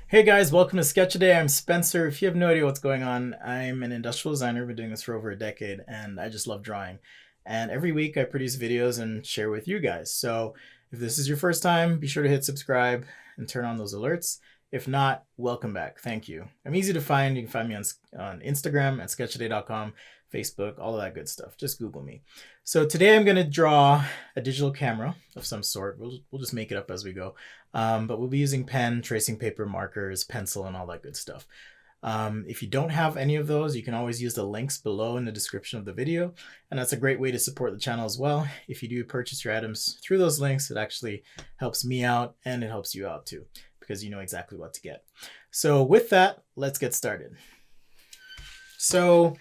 Hey guys, welcome to Sketch a Day. I'm Spencer. If you have no idea what's going on, I'm an industrial designer. I've been doing this for over a decade and I just love drawing. And every week I produce videos and share with you guys. So if this is your first time, be sure to hit subscribe and turn on those alerts. If not, welcome back. Thank you. I'm easy to find. You can find me on Instagram at sketchaday.com, Facebook, all of that good stuff. Just Google me. So today I'm going to draw a digital camera of some sort. We'll just make it up as we go. But we'll be using pen, tracing paper, markers, pencil, and all that good stuff. If you don't have any of those, you can always use the links below in the description of the video. And that's a great way to support the channel as well. If you do purchase your items through those links, it actually helps me out and it helps you out too, because you know exactly what to get. So with that, let's get started. So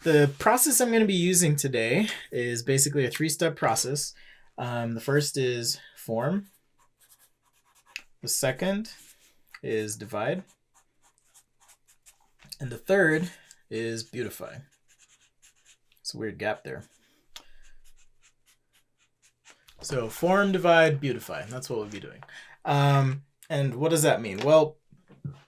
the process I'm going to be using today is basically a three-step process. The first is form. The second is divide. And the third is beautify. It's a weird gap there. So form, divide, beautify. That's what we'll be doing. And what does that mean? Well,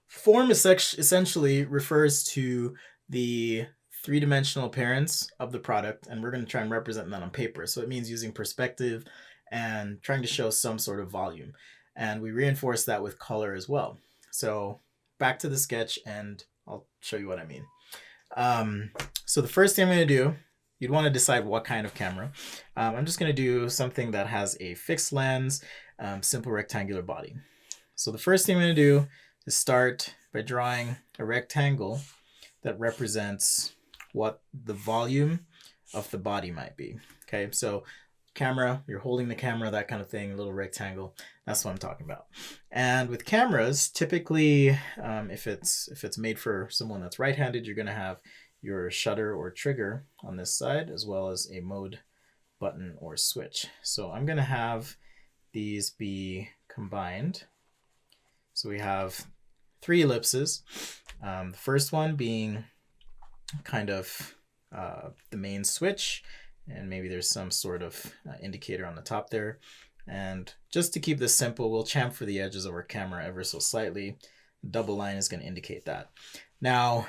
form essentially refers to the three-dimensional appearance of the product, and we're going to try and represent that on paper. So it means using perspective and trying to show some sort of volume. And we reinforce that with color as well. So back to the sketch and I'll show you what I mean. So the first thing I'm going to do, you'd want to decide what kind of camera. I'm just going to do something that has a fixed lens, simple rectangular body. So the first thing I'm going to do is start by drawing a rectangle that represents what the volume of the body might be. Okay, so camera, you're holding the camera, that kind of thing, a little rectangle. That's what I'm talking about. And with cameras, typically, if it's made for someone that's right-handed, you're going to have your shutter or trigger on this side, as well as a mode button or switch. So I'm going to have these be combined. So we have three ellipses. The first one being kind of the main switch, and maybe there's some sort of indicator on the top there. And just to keep this simple, we'll chamfer the edges of our camera ever so slightly. The double line is going to indicate that. Now,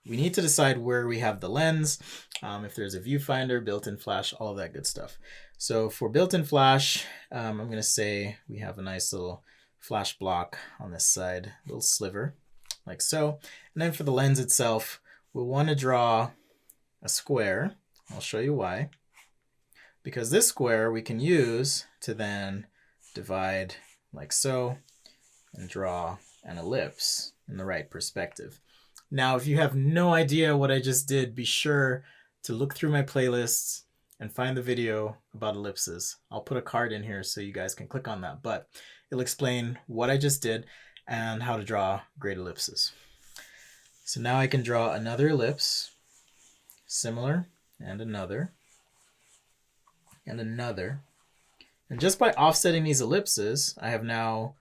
we need to decide where we have the lens, if there's a viewfinder, built-in flash, all of that good stuff. So for built-in flash, I'm going to say we have a nice little flash block on this side, a little sliver, like so. And then for the lens itself, we'll want to draw a square. I'll show you why. Because this square we can use to then divide like so and draw an ellipse in the right perspective. Now, if you have no idea what I just did, be sure to look through my playlists and find the video about ellipses. I'll put a card in here so you guys can click on that, but it'll explain what I just did and how to draw great ellipses. So now I can draw another ellipse, similar, and another, and another. And just by offsetting these ellipses, I have now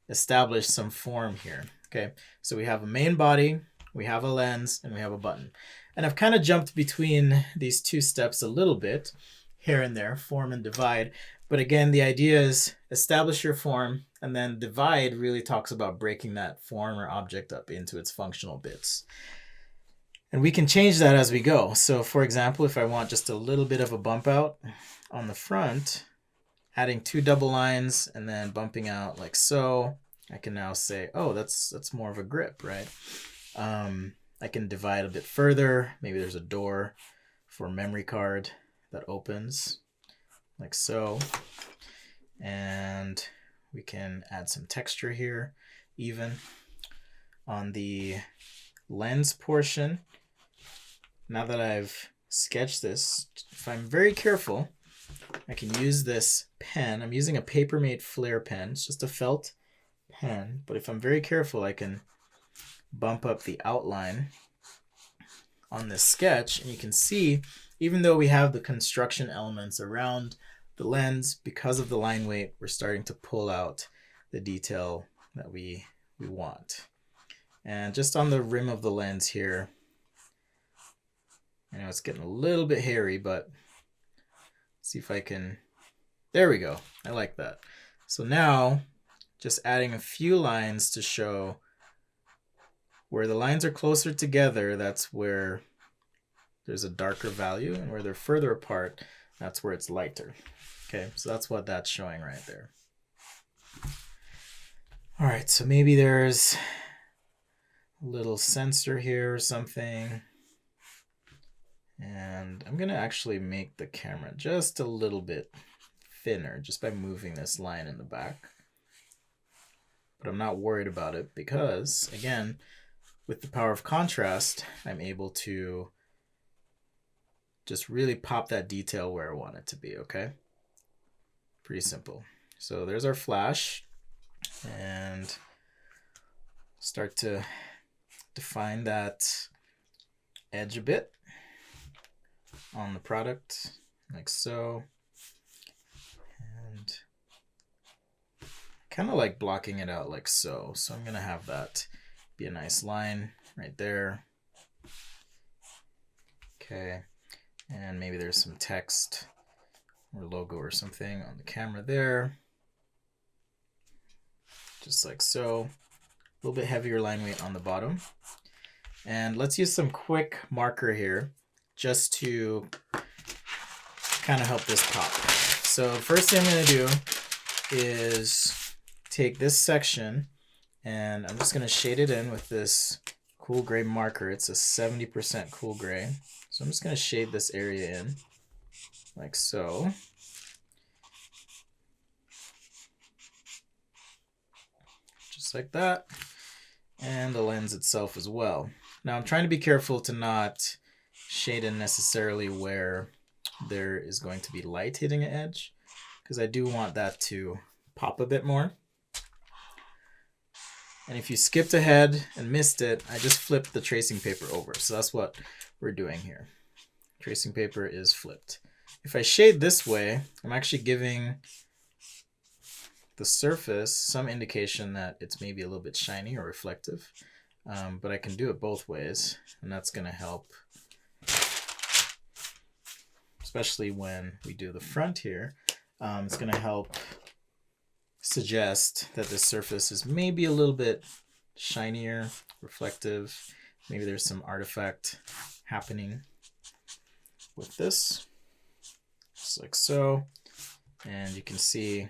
established some form here. Okay, so we have a main body, we have a lens, and we have a button. And I've kind of jumped between these two steps a little bit, here and there, form and divide. But again, the idea is establish your form, and then divide really talks about breaking that form or object up into its functional bits. And we can change that as we go. So for example, if I want just a little bit of a bump out on the front, adding two double lines and then bumping out like so, I can now say, oh, that's more of a grip, right? I can divide a bit further. Maybe there's a door for a memory card that opens like so. And we can add some texture here, even on the lens portion. Now that I've sketched this, if I'm very careful, I can use this pen. I'm using a Papermate Flare pen. It's just a felt pen, but if I'm very careful, I can bump up the outline on this sketch, and you can see, even though we have the construction elements around the lens, because of the line weight, we're starting to pull out the detail that we want. And just on the rim of the lens here, I know it's getting a little bit hairy, but see if I can, there we go. I like that. So now just adding a few lines to show where the lines are closer together, that's where there's a darker value, and where they're further apart, that's where it's lighter. Okay, so that's what that's showing right there. All right, so maybe there's a little sensor here or something. And I'm gonna actually make the camera just a little bit thinner just by moving this line in the back. But I'm not worried about it because, again, with the power of contrast, I'm able to just really pop that detail where I want it to be, okay? Pretty simple. So there's our flash, and start to define that edge a bit on the product, like so. And kind of like blocking it out like so. So I'm gonna have that be a nice line right there. Okay, and maybe there's some text or logo or something on the camera there, just like so. A little bit heavier line weight on the bottom. And let's use some quick marker here just to kind of help this pop. So first thing I'm going to do is take this section, and I'm just going to shade it in with this cool gray marker. It's a 70% cool gray. So I'm just going to shade this area in like so. Just like that. And the lens itself as well. Now I'm trying to be careful to not shade in necessarily where there is going to be light hitting an edge, because I do want that to pop a bit more. And if you skipped ahead and missed it, I just flipped the tracing paper over. So that's what we're doing here. Tracing paper is flipped. If I shade this way, I'm actually giving the surface some indication that it's maybe a little bit shiny or reflective, but I can do it both ways, and that's going to help, especially when we do the front here. It's going to help suggest that this surface is maybe a little bit shinier, reflective. Maybe there's some artifact happening with this, just like so. And you can see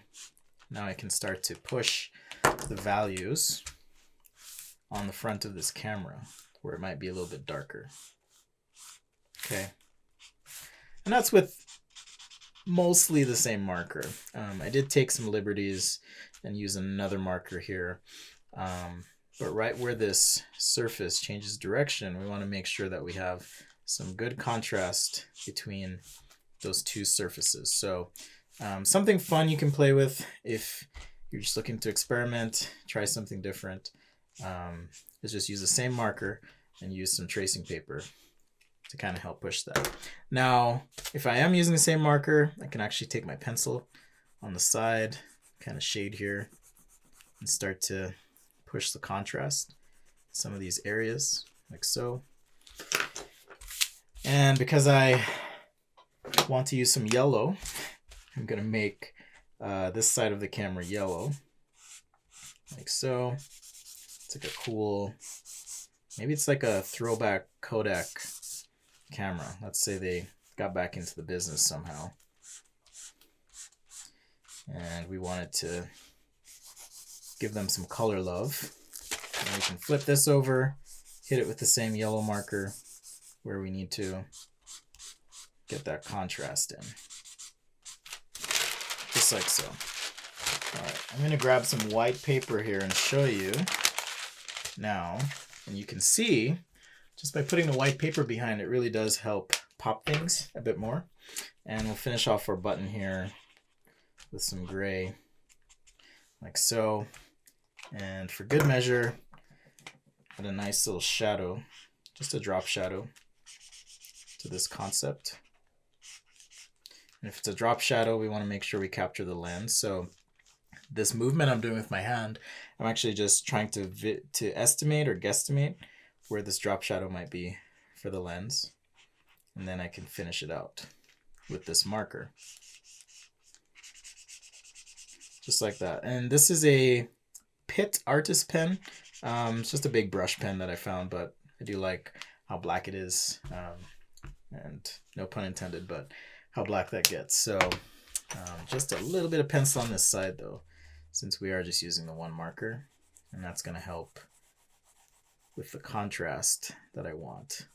now I can start to push the values on the front of this camera where it might be a little bit darker. Okay. And that's with mostly the same marker. I did take some liberties and use another marker here. But right where this surface changes direction, we want to make sure that we have some good contrast between those two surfaces. So something fun you can play with if you're just looking to experiment, try something different, is just use the same marker and use some tracing paper to kind of help push that. Now, if I am using the same marker, I can actually take my pencil on the side, kind of shade here, and start to push the contrast in some of these areas, like so. And because I want to use some yellow, I'm going to make this side of the camera yellow, like so. It's like a cool, maybe it's like a throwback Kodak camera. Let's say they got back into the business somehow. And we wanted to give them some color love. And we can flip this over, hit it with the same yellow marker where we need to get that contrast in. Just like so. All right, I'm going to grab some white paper here and show you now. And you can see, just by putting the white paper behind it really does help pop things a bit more. And we'll finish off our button here with some gray, like so. And for good measure, add a nice little shadow, just a drop shadow to this concept. And if it's a drop shadow, we want to make sure we capture the lens. So this movement I'm doing with my hand, I'm actually just trying to estimate or guesstimate where this drop shadow might be for the lens. And then I can finish it out with this marker. Just like that. And this is a Pitt Artist Pen. It's just a big brush pen that I found, but I do like how black it is. And no pun intended, but how black that gets. So just a little bit of pencil on this side though, since we are just using the one marker, and that's going to help with the contrast that I want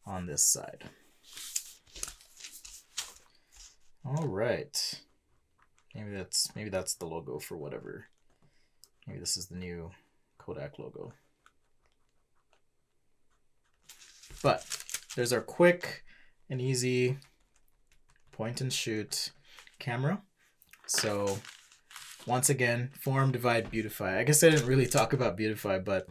on this side. All right. Maybe that's the logo for whatever. Maybe this is the new Kodak logo. But there's our quick and easy point and shoot camera. So once again, form, divide, beautify. I guess I didn't really talk about beautify, but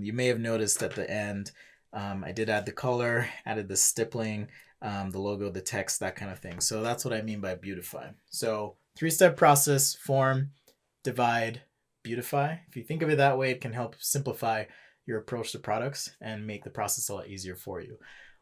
you may have noticed at the end, I did add the color, added the stippling, the logo, the text, that kind of thing. So that's what I mean by beautify. So 3-step process: form, divide, beautify. If you think of it that way, it can help simplify your approach to products and make the process a lot easier for you.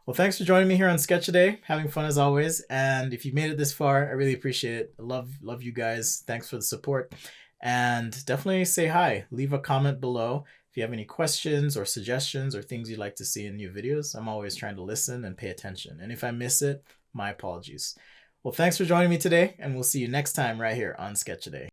Well, thanks for joining me here on Sketch-A-Day. Having fun as always. And if you've made it this far, I really appreciate it. I love you guys. Thanks for the support. And definitely say hi. Leave a comment below if you have any questions or suggestions or things you'd like to see in new videos. I'm always trying to listen and pay attention. And if I miss it, my apologies. Well, thanks for joining me today, and we'll see you next time right here on Sketch-A-Day.